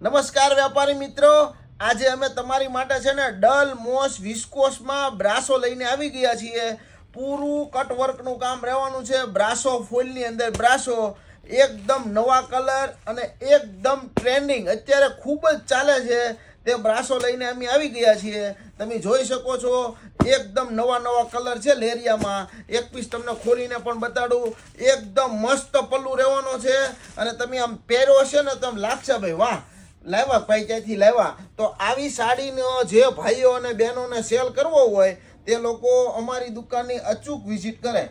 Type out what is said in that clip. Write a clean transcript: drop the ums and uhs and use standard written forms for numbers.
નમસ્કાર વેપારી મિત્રો, આજે અમે તમારી માટે છે ને ડલ મોસ વિસ્કોસમાં બ્રાસો લઈને આવી ગયા છીએ. પૂરું કટવર્કનું કામ રહેવાનું છે. બ્રાસો ફૂલની અંદર બ્રાસો એકદમ નવા કલર અને એકદમ ટ્રેન્ડિંગ અત્યારે ખૂબ જ ચાલે છે તે બ્રાસો લઈને અમે આવી ગયા છીએ. તમે જોઈ શકો છો એકદમ નવા નવા કલર છે લેરિયામાં. એક પીસ તમને ખોલીને પણ બતાડું. એકદમ મસ્ત પલ્લુ રહેવાનો છે અને તમે આમ પહેરો છે ને તમે લાગશે ભાઈ વાહ લાવ્યા ભાઈ ક્યાંથી લાવ્યા. તો આવી સાડીનો જે ભાઈઓ અને બહેનોને સેલ કરવો હોય તે લોકો અમારી દુકાનની અચૂક વિઝિટ કરે.